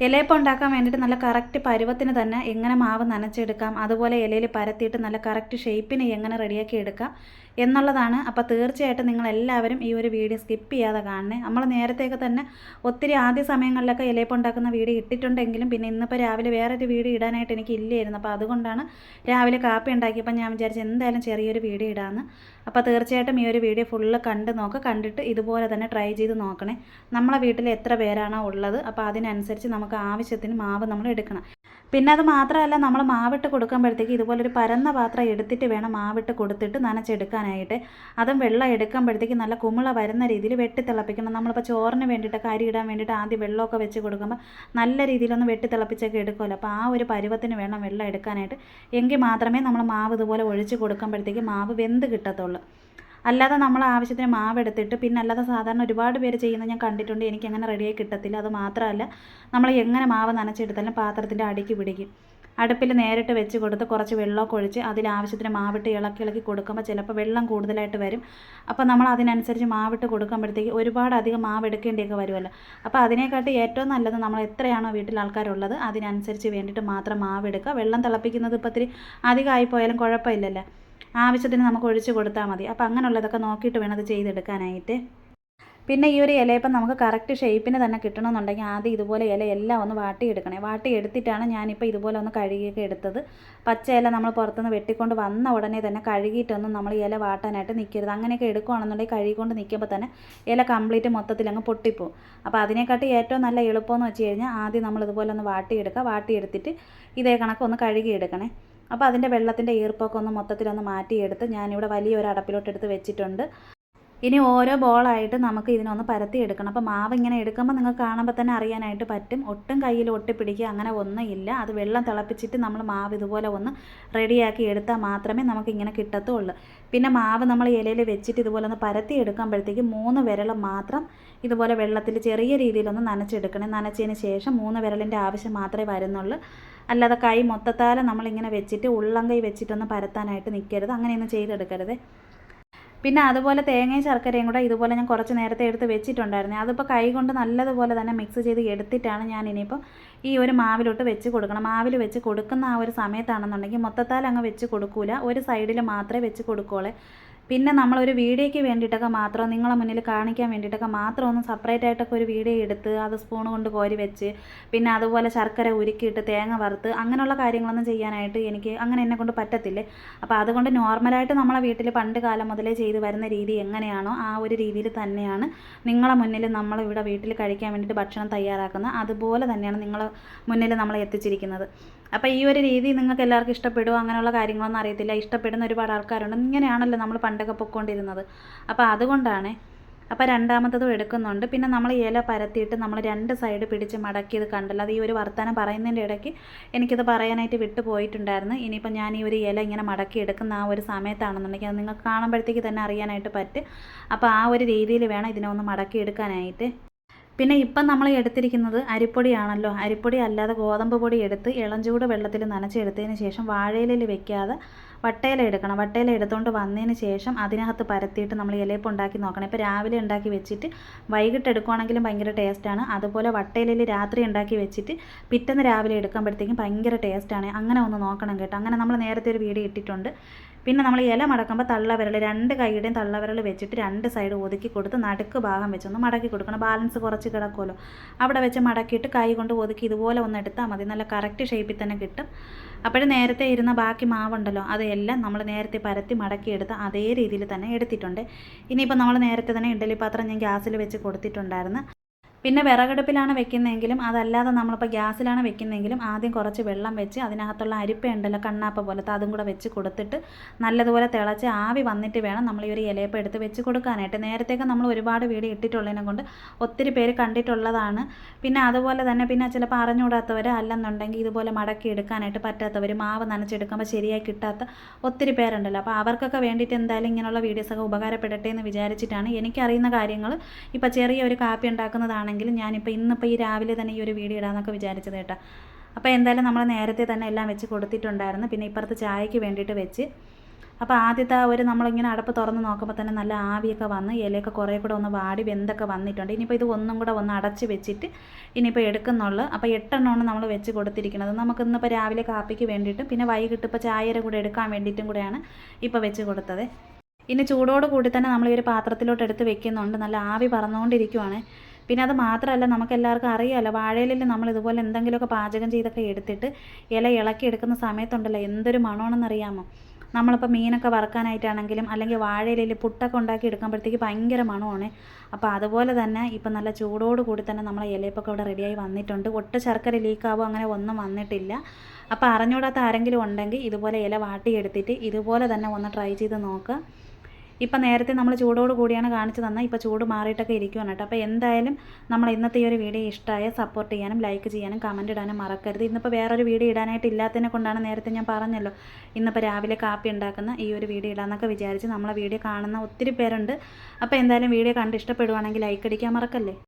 ഇലയപ്പം ഉണ്ടാക്കാൻ വേണ്ടിയിട്ട് നല്ല കറക്റ്റ് പരുവത്തിന് തന്നെ എങ്ങനെ മാവ് നനച്ചെടുക്കാം, അതുപോലെ ഇലയിൽ പരത്തിയിട്ട് നല്ല കറക്റ്റ് ഷേപ്പിന് എങ്ങനെ റെഡിയാക്കി എടുക്കാം എന്നുള്ളതാണ്. അപ്പോൾ തീർച്ചയായിട്ടും നിങ്ങളെല്ലാവരും ഈ ഒരു വീഡിയോ സ്കിപ്പ് ചെയ്യാതെ കാണണേ. നമ്മൾ നേരത്തെയൊക്കെ തന്നെ ഒത്തിരി ആദ്യ സമയങ്ങളിലൊക്കെ ഇലയപ്പം ഉണ്ടാക്കുന്ന വീഡിയോ ഇട്ടിട്ടുണ്ടെങ്കിലും പിന്നെ ഇന്നിപ്പോൾ രാവിലെ വേറൊരു വീഡിയോ ഇടാനായിട്ട് എനിക്ക് ഇല്ലായിരുന്നു. അപ്പോൾ അതുകൊണ്ടാണ് രാവിലെ കാപ്പി ഉണ്ടാക്കിയപ്പോൾ ഞാൻ വിചാരിച്ചു എന്തായാലും ചെറിയൊരു വീഡിയോ ഇടാമെന്ന്. അപ്പോൾ തീർച്ചയായിട്ടും ഈ ഒരു വീഡിയോ ഫുള്ള് കണ്ട് നോക്കുക. കണ്ടിട്ട് ഇതുപോലെ തന്നെ ട്രൈ ചെയ്ത് നോക്കണേ. നമ്മളെ വീട്ടിൽ എത്ര പേരാണോ ഉള്ളത് അപ്പോൾ അതിനനുസരിച്ച് നമുക്ക് ആവശ്യത്തിന് മാവ് നമ്മൾ എടുക്കണം. പിന്നെ അത് മാത്രമല്ല, നമ്മൾ മാവിട്ട് കൊടുക്കുമ്പോഴത്തേക്ക് ഇതുപോലൊരു പരന്ന പാത്രം എടുത്തിട്ട് വേണം മാവിട്ട് കൊടുത്തിട്ട് നനച്ചെടുക്കാനായിട്ട്. അതും വെള്ളം എടുക്കുമ്പോഴത്തേക്ക് നല്ല കുമിള വരുന്ന രീതിയിൽ വെട്ടി തിളപ്പിക്കണം. നമ്മളിപ്പോൾ ചോറിന് വേണ്ടിയിട്ടൊക്കെ അരി ഇടാൻ വേണ്ടിയിട്ട് ആദ്യം വെള്ളമൊക്കെ വെച്ച് കൊടുക്കുമ്പോൾ നല്ല രീതിയിലൊന്ന് വെട്ടി തിളപ്പിച്ചൊക്കെ എടുക്കുമല്ലോ. അപ്പോൾ ആ ഒരു പരുവത്തിന് വേണം വെള്ളം എടുക്കാനായിട്ട്. എങ്കിൽ മാത്രമേ നമ്മൾ മാവ് ഇതുപോലെ ഒഴിച്ച് കൊടുക്കുമ്പോഴത്തേക്ക് മാവ് വെന്ത് കിട്ടത്തുള്ളൂ. അല്ലാതെ നമ്മൾ ആവശ്യത്തിന് മാവ് എടുത്തിട്ട് പിന്നെ അല്ലാതെ സാധാരണ ഒരുപാട് പേര് ചെയ്യുന്നത് ഞാൻ കണ്ടിട്ടുണ്ട്. എനിക്കങ്ങനെ റെഡിയായി കിട്ടത്തില്ല. അത് മാത്രമല്ല, നമ്മൾ എങ്ങനെ മാവ് നനച്ചെടുത്താലും പാത്രത്തിൻ്റെ അടിക്ക് പിടിക്കും. അടുപ്പിൽ നേരിട്ട് വെച്ച് കൊടുത്ത് കുറച്ച് വെള്ളമൊക്കെ ഒഴിച്ച് അതിലാവശ്യത്തിന് മാവിട്ട് ഇളക്കി ഇളക്കി കൊടുക്കുമ്പോൾ ചിലപ്പോൾ വെള്ളം കൂടുതലായിട്ട് വരും. അപ്പോൾ നമ്മൾ അതിനനുസരിച്ച് മാവിട്ട് കൊടുക്കുമ്പോഴത്തേക്ക് ഒരുപാട് അധികം മാവ് എടുക്കേണ്ടിയൊക്കെ വരുമല്ലോ. അപ്പോൾ അതിനെക്കാട്ടി ഏറ്റവും നല്ലത് നമ്മൾ എത്രയാണോ വീട്ടിൽ ആൾക്കാരുള്ളത് അതിനനുസരിച്ച് വേണ്ടിയിട്ട് മാത്രം മാവ് എടുക്കുക. വെള്ളം തിളപ്പിക്കുന്നത് ഇപ്പോൾ ഇത്തിരി അധികമായിപ്പോയാലും കുഴപ്പമില്ലല്ലോ. ആവശ്യത്തിന് നമുക്ക് ഒഴിച്ച് കൊടുത്താൽ മതി. അപ്പോൾ അങ്ങനെയുള്ളതൊക്കെ നോക്കിയിട്ട് വേണം അത് ചെയ്തെടുക്കാനായിട്ട്. പിന്നെ ഈ ഒരു ഇലയപ്പം നമുക്ക് കറക്റ്റ് ഷേപ്പിന് തന്നെ കിട്ടണമെന്നുണ്ടെങ്കിൽ ആദ്യം ഇതുപോലെ ഇല എല്ലാം ഒന്ന് വാട്ടിയെടുക്കണേ. വാട്ടിയെടുത്തിട്ടാണ് ഞാനിപ്പോൾ ഇതുപോലെ ഒന്ന് കഴുകിയൊക്കെ എടുത്തത്. പച്ച ഇല നമ്മൾ പുറത്തുനിന്ന് വെട്ടിക്കൊണ്ട് വന്ന ഉടനെ തന്നെ കഴുകിയിട്ടൊന്നും നമ്മൾ ഇല വാട്ടാനായിട്ട് നിൽക്കരുത്. അങ്ങനെയൊക്കെ എടുക്കുകയാണെന്നുണ്ടെങ്കിൽ കഴുകിക്കൊണ്ട് നിൽക്കുമ്പോൾ തന്നെ ഇല കംപ്ലീറ്റ് മൊത്തത്തിൽ അങ്ങ് പൊട്ടിപ്പോവും. അപ്പോൾ അതിനെക്കാട്ടി ഏറ്റവും നല്ല എളുപ്പമെന്ന് വെച്ച് കഴിഞ്ഞാൽ ആദ്യം നമ്മൾ ഇതുപോലെ ഒന്ന് വാട്ടിയെടുക്കുക. വാട്ടിയെടുത്തിട്ട് ഇതേ കണക്ക് ഒന്ന് കഴുകിയെടുക്കണേ. അപ്പോൾ അതിൻ്റെ വെള്ളത്തിൻ്റെ ഈർപ്പൊക്കെ ഒന്ന് മൊത്തത്തിലൊന്ന് മാറ്റിയെടുത്ത് ഞാനിവിടെ വലിയൊരു അടപ്പിലോട്ട് എടുത്ത് വെച്ചിട്ടുണ്ട്. ഇനി ഓരോ ബോളായിട്ട് നമുക്ക് ഇതിനൊന്ന് പരത്തിയെടുക്കണം. അപ്പോൾ മാവ് ഇങ്ങനെ എടുക്കുമ്പോൾ നിങ്ങൾക്ക് കാണുമ്പോൾ തന്നെ അറിയാനായിട്ട് പറ്റും. ഒട്ടും കയ്യിൽ ഒട്ടിപ്പിടിക്കുക അങ്ങനെ ഒന്നുമില്ല. അത് വെള്ളം തിളപ്പിച്ചിട്ട് നമ്മൾ മാവ് ഇതുപോലെ ഒന്ന് റെഡിയാക്കി എടുത്താൽ മാത്രമേ നമുക്കിങ്ങനെ കിട്ടത്തുള്ളൂ. പിന്നെ മാവ് നമ്മൾ ഇലയിൽ വെച്ചിട്ട് ഇതുപോലെ ഒന്ന് പരത്തി എടുക്കുമ്പോഴത്തേക്ക് 3 വിരൽ മാത്രം ഇതുപോലെ വെള്ളത്തിൽ ചെറിയ രീതിയിലൊന്ന് നനച്ചെടുക്കണം. നനച്ചതിന് ശേഷം 3 വിരലിൻ്റെ ആവശ്യം മാത്രമേ വരുന്നുള്ളൂ. അല്ലാതെ കൈ മൊത്തത്താലെ നമ്മളിങ്ങനെ വെച്ചിട്ട് ഉള്ളം കൈ വെച്ചിട്ടൊന്ന് പരത്താനായിട്ട് നിൽക്കരുത്. അങ്ങനെയൊന്നും ചെയ്തെടുക്കരുത്. പിന്നെ അതുപോലെ തേങ്ങയും ശർക്കരയും കൂടെ ഇതുപോലെ ഞാൻ കുറച്ച് നേരത്തെ എടുത്ത് വെച്ചിട്ടുണ്ടായിരുന്നു. അതിപ്പോൾ കൈ കൊണ്ട് നല്ലതുപോലെ തന്നെ മിക്സ് ചെയ്ത് എടുത്തിട്ടാണ് ഞാൻ ഇനിയിപ്പോൾ ഈ ഒരു മാവിലോട്ട് വെച്ച് കൊടുക്കണം. മാവിൽ വെച്ച് കൊടുക്കുന്ന ആ ഒരു സമയത്താണെന്നുണ്ടെങ്കിൽ മൊത്തത്താൽ അങ്ങ് വെച്ച് കൊടുക്കൂല, ഒരു സൈഡിൽ മാത്രമേ വെച്ച് കൊടുക്കുകയുള്ളൂ. പിന്നെ നമ്മളൊരു വീഡിയോയ്ക്ക് വേണ്ടിയിട്ടൊക്കെ മാത്രം നിങ്ങളെ മുന്നിൽ കാണിക്കാൻ വേണ്ടിയിട്ടൊക്കെ മാത്രം ഒന്ന് സെപ്പറേറ്റ് ആയിട്ടൊക്കെ ഒരു വീഡിയോ എടുത്ത് അത് സ്പൂൺ കൊണ്ട് കോരി വെച്ച് പിന്നെ അതുപോലെ ശർക്കര ഉരുക്കിയിട്ട് തേങ്ങ വറുത്ത് അങ്ങനെയുള്ള കാര്യങ്ങളൊന്നും ചെയ്യാനായിട്ട് എനിക്ക് അങ്ങനെ എന്നെക്കൊണ്ട് പറ്റത്തില്ലേ. അപ്പോൾ അതുകൊണ്ട് നോർമലായിട്ട് നമ്മളെ വീട്ടിൽ പണ്ട് കാലം മുതലേ ചെയ്ത് വരുന്ന രീതി എങ്ങനെയാണോ ആ ഒരു രീതിയിൽ തന്നെയാണ് നിങ്ങളെ മുന്നിൽ നമ്മളിവിടെ വീട്ടിൽ കഴിക്കാൻ വേണ്ടിയിട്ട് ഭക്ഷണം തയ്യാറാക്കുന്നത്. അതുപോലെ തന്നെയാണ് നിങ്ങളെ മുന്നിൽ നമ്മൾ എത്തിച്ചിരിക്കുന്നത്. അപ്പോൾ ഈ ഒരു രീതി നിങ്ങൾക്ക് എല്ലാവർക്കും ഇഷ്ടപ്പെടുമോ അങ്ങനെയുള്ള കാര്യങ്ങളൊന്നും അറിയത്തില്ല. ഇഷ്ടപ്പെടുന്ന ഒരുപാട് ആൾക്കാരുണ്ട്. ഇങ്ങനെയാണല്ലോ നമ്മൾ പണ്ടൊക്കെ പൊയ്ക്കൊണ്ടിരുന്നത്. അപ്പോൾ അതുകൊണ്ടാണ്. അപ്പോൾ രണ്ടാമത്തതും എടുക്കുന്നുണ്ട്. പിന്നെ നമ്മൾ ഇല പരത്തിയിട്ട് നമ്മൾ 2 സൈഡ് പിടിച്ച് മടക്കിയത് കണ്ടല്ലോ. അത് ഈ ഒരു വർത്തമാനം പറയുന്നതിൻ്റെ ഇടയ്ക്ക് എനിക്കിത് പറയാനായിട്ട് വിട്ടു പോയിട്ടുണ്ടായിരുന്നു. ഇനിയിപ്പോൾ ഞാൻ ഈ ഒരു ഇല ഇങ്ങനെ മടക്കി എടുക്കുന്ന ആ ഒരു സമയത്താണെന്നുണ്ടെങ്കിൽ അത് നിങ്ങൾക്ക് കാണുമ്പോഴത്തേക്ക് തന്നെ അറിയാനായിട്ട് പറ്റും. അപ്പോൾ ആ ഒരു രീതിയിൽ വേണം ഇതിനെ ഒന്ന് മടക്കി എടുക്കാനായിട്ട്. പിന്നെ ഇപ്പം നമ്മൾ എടുത്തിരിക്കുന്നത് അരിപ്പൊടിയാണല്ലോ. അരിപ്പൊടി അല്ലാതെ ഗോതമ്പ് പൊടി എടുത്ത് ഇളംചൂട് വെള്ളത്തിൽ നനച്ചെടുത്തതിന് ശേഷം വാഴയിലയിൽ വെക്കാതെ വട്ടയില എടുക്കണം. വട്ടയില എടുത്തുകൊണ്ട് വന്നതിന് ശേഷം അതിനകത്ത് പരത്തിയിട്ട് നമ്മൾ ഇലയപ്പം ഉണ്ടാക്കി നോക്കണം. ഇപ്പോൾ രാവിലെ ഉണ്ടാക്കി വെച്ചിട്ട് വൈകിട്ട് എടുക്കുകയാണെങ്കിലും ഭയങ്കര ടേസ്റ്റാണ്. അതുപോലെ വട്ടയിലയിൽ രാത്രി ഉണ്ടാക്കി വെച്ചിട്ട് പിറ്റേന്ന് രാവിലെ എടുക്കുമ്പോഴത്തേക്കും ഭയങ്കര ടേസ്റ്റാണ്. അങ്ങനെ ഒന്ന് നോക്കണം കേട്ടോ. അങ്ങനെ നമ്മൾ നേരത്തെ ഒരു വീഡിയോ ഇട്ടിട്ടുണ്ട്. പിന്നെ നമ്മൾ ഇല മടക്കുമ്പോൾ തള്ളവിരൽ 2 കൈയുടെയും തള്ളവിരൽ വെച്ചിട്ട് 2 സൈഡ് ഒതുക്കി കൊടുത്ത് നടുക്ക് ഭാഗം വെച്ചൊന്ന് മടക്കി കൊടുക്കണം. ബാലൻസ് കുറച്ച് കിടക്കുമല്ലോ, അവിടെ വെച്ച് മടക്കിയിട്ട് കൈ കൊണ്ട് ഒതുക്കി ഇതുപോലെ ഒന്ന് എടുത്താൽ മതി. നല്ല കറക്റ്റ് ഷേപ്പിൽ തന്നെ കിട്ടും. അപ്പോഴും നേരത്തെ ഇരുന്ന ബാക്കി മാവുണ്ടല്ലോ അതെല്ലാം നമ്മൾ നേരത്തെ പരത്തി മടക്കിയെടുത്ത് അതേ രീതിയിൽ തന്നെ എടുത്തിട്ടുണ്ട്. ഇനിയിപ്പോൾ നമ്മൾ നേരത്തെ തന്നെ ഇഡ്ഡലി പാത്രം ഞാൻ ഗ്യാസിൽ വെച്ച് കൊടുത്തിട്ടുണ്ടായിരുന്നു. പിന്നെ വിറകടുപ്പിലാണ് വെക്കുന്നതെങ്കിലും അതല്ലാതെ നമ്മളിപ്പോൾ ഗ്യാസിലാണ് വെക്കുന്നതെങ്കിലും ആദ്യം കുറച്ച് വെള്ളം വെച്ച് അതിനകത്തുള്ള അരിപ്പ ഉണ്ടല്ലോ കണ്ണാപ്പ പോലത്തെ അതും കൂടെ വെച്ച് കൊടുത്തിട്ട് നല്ലതുപോലെ തിളച്ച് ആവി വന്നിട്ട് വേണം നമ്മൾ ഈ ഒരു ഇലയപ്പം എടുത്ത് വെച്ച് കൊടുക്കാനായിട്ട്. നേരത്തേക്ക് നമ്മൾ ഒരുപാട് വീഡിയോ ഇട്ടിട്ടുള്ളതിനെ കൊണ്ട് ഒത്തിരി പേര് കണ്ടിട്ടുള്ളതാണ്. പിന്നെ അതുപോലെ തന്നെ പിന്നെ ചിലപ്പോൾ അറിഞ്ഞുകൂടാത്തവർ അല്ലെന്നുണ്ടെങ്കിൽ ഇതുപോലെ മടക്കി എടുക്കാനായിട്ട് പറ്റാത്തവർ മാവ് നനച്ചെടുക്കുമ്പോൾ ശരിയായി കിട്ടാത്ത ഒത്തിരി പേരുണ്ടല്ലോ. അപ്പോൾ അവർക്കൊക്കെ വേണ്ടിയിട്ട് എന്തായാലും ഇങ്ങനെയുള്ള വീഡിയോസൊക്കെ ഉപകാരപ്പെടട്ടെ എന്ന് വിചാരിച്ചിട്ടാണ് എനിക്കറിയുന്ന കാര്യങ്ങൾ ഇപ്പോൾ ചെറിയ ഒരു കാപ്പി ഉണ്ടാക്കുന്നതാണ് ഞാനിപ്പോൾ ഇന്നിപ്പോൾ ഈ രാവിലെ തന്നെ ഈ ഒരു വീഡിയോ ഇടാമെന്നൊക്കെ വിചാരിച്ചത് കേട്ടോ. അപ്പോൾ എന്തായാലും നമ്മൾ നേരത്തെ തന്നെ എല്ലാം വെച്ച് കൊടുത്തിട്ടുണ്ടായിരുന്നു. പിന്നെ ഇപ്പുറത്ത് ചായക്ക് വേണ്ടിയിട്ട് വെച്ച് അപ്പോൾ ആദ്യത്തെ നമ്മളിങ്ങനെ അടപ്പ് തുറന്ന് നോക്കുമ്പോൾ തന്നെ നല്ല ആവിയൊക്കെ വന്ന് ഇലയൊക്കെ കുറേ കൂടെ ഒന്ന് വാടി വെന്തൊക്കെ വന്നിട്ടുണ്ട്. ഇനിയിപ്പോൾ ഇത് ഒന്നും കൂടെ ഒന്ന് അടച്ച് വെച്ചിട്ട് ഇനിയിപ്പോൾ എടുക്കുന്നുള്ളൂ. അപ്പോൾ 8 എണ്ണമാണ് നമ്മൾ വെച്ച് കൊടുത്തിരിക്കുന്നത്. നമുക്കിന്നിപ്പോൾ രാവിലെ കാപ്പിക്ക് വേണ്ടിയിട്ടും പിന്നെ വൈകിട്ട് ഇപ്പോൾ ചായയുടെ കൂടെ എടുക്കാൻ വേണ്ടിയിട്ടും കൂടെയാണ് ഇപ്പോൾ വെച്ച് കൊടുത്തത്. ഇനി ചൂടോട് കൂടി തന്നെ നമ്മൾ ഈ ഒരു പാത്രത്തിലോട്ട് എടുത്ത് വെക്കുന്നുണ്ട്. നല്ല ആവി പറന്നുകൊണ്ടിരിക്കുവാണ്. പിന്നെ അത് മാത്രമല്ല, നമുക്കെല്ലാവർക്കും അറിയാമല്ലോ, വാഴയിലിൽ നമ്മൾ ഇതുപോലെ എന്തെങ്കിലുമൊക്കെ പാചകം ചെയ്തൊക്കെ എടുത്തിട്ട് ഇല ഇളക്കി എടുക്കുന്ന സമയത്തുണ്ടല്ലോ എന്തൊരു മണമെന്നറിയാമോ. നമ്മളിപ്പോൾ മീനൊക്കെ വറുക്കാനായിട്ടാണെങ്കിലും അല്ലെങ്കിൽ വാഴയിലയിൽ പുട്ടൊക്കെ ഉണ്ടാക്കി എടുക്കുമ്പോഴത്തേക്ക് ഭയങ്കര മണമാണ്. അപ്പോൾ അതുപോലെ തന്നെ ഇപ്പം നല്ല ചൂടോട് കൂടി തന്നെ നമ്മളെ ഇലയപ്പൊക്കെ ഇവിടെ റെഡിയായി വന്നിട്ടുണ്ട്. ഒട്ടും ശർക്കര ലീക്കാവോ അങ്ങനെ ഒന്നും വന്നിട്ടില്ല. അപ്പോൾ അറിഞ്ഞൂടാത്ത ആരെങ്കിലും ഉണ്ടെങ്കിൽ ഇതുപോലെ ഇല വാട്ടിയെടുത്തിട്ട് ഇതുപോലെ തന്നെ ഒന്ന് ട്രൈ ചെയ്ത് നോക്കുക. ഇപ്പം നേരത്തെ നമ്മൾ ചൂടോട് കൂടിയാണ് കാണിച്ചു തന്നാൽ ഇപ്പോൾ ചൂട് മാറിയിട്ടൊക്കെ ഇരിക്കുകയാണ് കേട്ടോ. അപ്പോൾ എന്തായാലും നമ്മൾ ഇന്നത്തെ ഈ ഒരു വീഡിയോ ഇഷ്ടമായ സപ്പോർട്ട് ചെയ്യാനും ലൈക്ക് ചെയ്യാനും കമൻറ്റ് ഇടാനും മറക്കരുത്. ഇന്നിപ്പോൾ വേറൊരു വീഡിയോ ഇടാനായിട്ട് ഇല്ലാത്തതിനെ കൊണ്ടാണ് നേരത്തെ ഞാൻ പറഞ്ഞല്ലോ ഇന്നിപ്പോൾ രാവിലെ കാപ്പി ഉണ്ടാക്കുന്ന ഈ ഒരു വീഡിയോ ഇടാമെന്നൊക്കെ വിചാരിച്ച് നമ്മളെ വീഡിയോ കാണുന്ന ഒത്തിരി പേരുണ്ട്. അപ്പോൾ എന്തായാലും വീഡിയോ കണ്ട് ഇഷ്ടപ്പെടുവാണെങ്കിൽ ലൈക്ക് അടിക്കാൻ മറക്കല്ലേ.